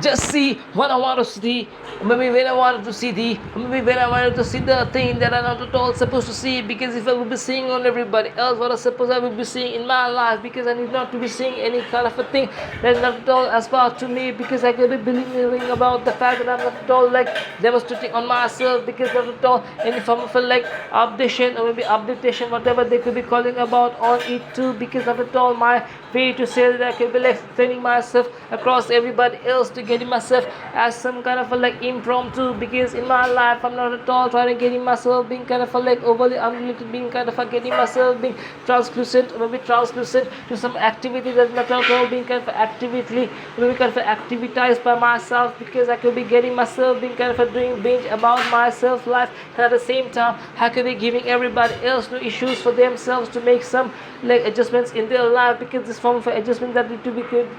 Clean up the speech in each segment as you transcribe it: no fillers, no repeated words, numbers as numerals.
just see what I want to see, maybe when I wanted to see the, maybe when I wanted to see the thing that I'm not at all supposed to see, because if I would be seeing on everybody else what I suppose I would be seeing in my life, because I need not to be seeing any kind of a thing that's not at all aspire to me, because I could be believing about the fact that I'm not at all like demonstrating on myself, because not at all any form of a like updation or maybe updatation, whatever they could be calling about on it too, because not at all my way to say that I could be like explaining myself across everybody else to getting myself as some kind of a like impromptu, because in my life I'm not at all trying to getting myself being kind of a like overly unrelated, being kind of a getting myself being translucent or maybe translucent to some activity that's not at all being kind of actively maybe kind of activitized by myself, because I could be getting myself being kind of a doing binge about myself life, and at the same time I could be giving everybody else new issues for themselves to make some like adjustments in their life, because this form of adjustment that need to be good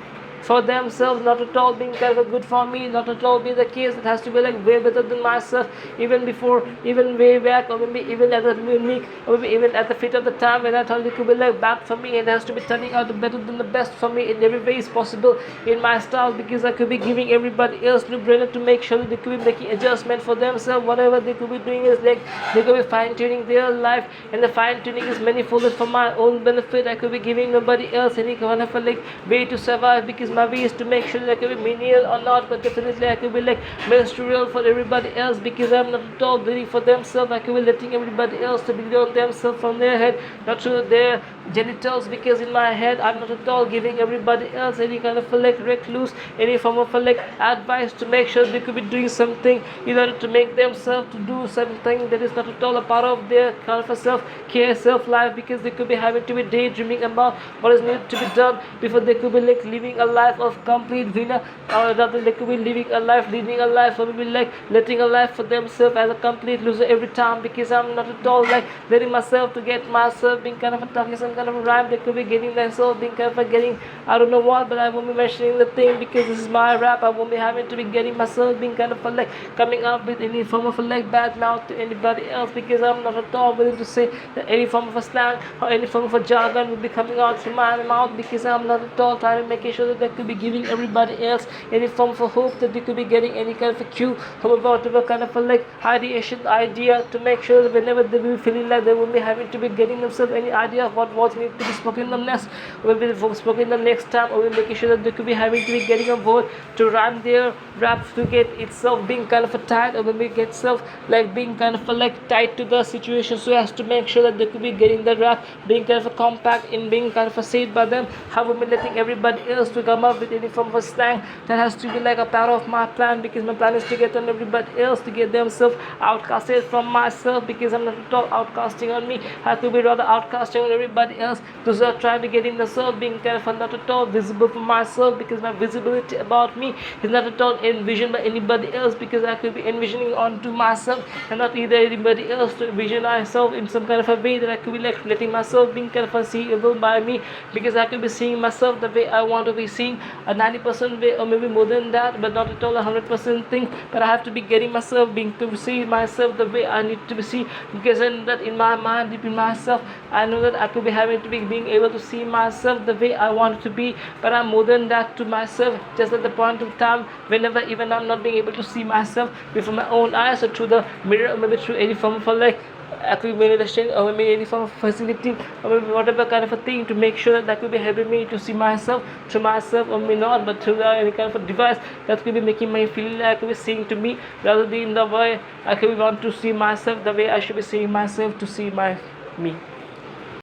for themselves, not at all being kind of good for me, not at all be the case. It has to be like way better than myself, even before, even way back, or maybe even at the unique, or maybe even at the fit of the time when I thought it could be like bad for me. It has to be turning out better than the best for me in every way is possible in my style, because I could be giving everybody else new brainer to make sure that they could be making adjustment for themselves. Whatever they could be doing is like they could be fine tuning their life, and the fine tuning is manifold for my own benefit. I could be giving nobody else any kind of a like way to survive, because my way is to make sure that I can be menial or not, but definitely I can be like menstrual for everybody else, because I'm not at all bleeding for themselves. I can be letting everybody else to bleed on themselves from their head, not to their genitals, because in my head I'm not at all giving everybody else any kind of a like recluse, any form of a like advice to make sure they could be doing something in order to make themselves to do something that is not at all a part of their kind of a self-care, self-life, because they could be having to be daydreaming about what is needed to be done before they could be like living a life of complete winner, or rather they could be living a life, leading a life, or maybe like letting a life for themselves as a complete loser every time, because I'm not at all like letting myself to get myself being kind of a talking some kind of a rhyme. They could be getting themselves being kind of a getting I don't know what, but I won't be mentioning the thing because this is my rap. I won't be having to be getting myself being kind of a like coming up with any form of a like bad mouth to anybody else, because I'm not at all willing to say that any form of a slang or any form of a jargon will be coming out from my mouth, because I'm not at all trying to make sure that they could be giving everybody else any form of a hope that they could be getting any kind of a cue from whatever kind of a like ideation idea, to make sure that whenever they will be feeling like they will be having to be getting themselves any idea of what words need to be spoken the next, will be spoken the next time, or will making sure that they could be having to be getting a word to rhyme their rap to get itself being kind of a tight, or maybe get itself like being kind of a like tight to the situation, so as to make sure that they could be getting the rap being kind of a compact in being kind of a said by them. How will be letting everybody else to come up with any form of a slang that has to be like a part of my plan, because my plan is to get on everybody else to get themselves outcasted from myself, because I'm not at all outcasting on me. I could be rather outcasting on everybody else. Those are trying to get in the self being kind of not at all visible for myself, because my visibility about me is not at all envisioned by anybody else, because I could be envisioning onto myself and not either anybody else to envision myself in some kind of a way that I could be like letting myself being kind of seeable by me, because I could be seeing myself the way I want to be seen, a 90% way or maybe more than that, but not at all a 100% thing. But I have to be getting myself being to see myself the way I need to be seen, because I know that in my mind, deep in myself, I know that I could be having to be being able to see myself the way I want to be, but I'm more than that to myself, just at the point of time whenever even I'm not being able to see myself before my own eyes, or through the mirror, or maybe through any form of like aclimirordation, or maybe any form of facility, or maybe whatever kind of a thing, to make sure that could be helping me to see myself through myself, or maybe not, but through any kind of a device that could be making me feel like I could be seeing to me, rather than the way I could want to see myself the way I should be seeing myself to see my me.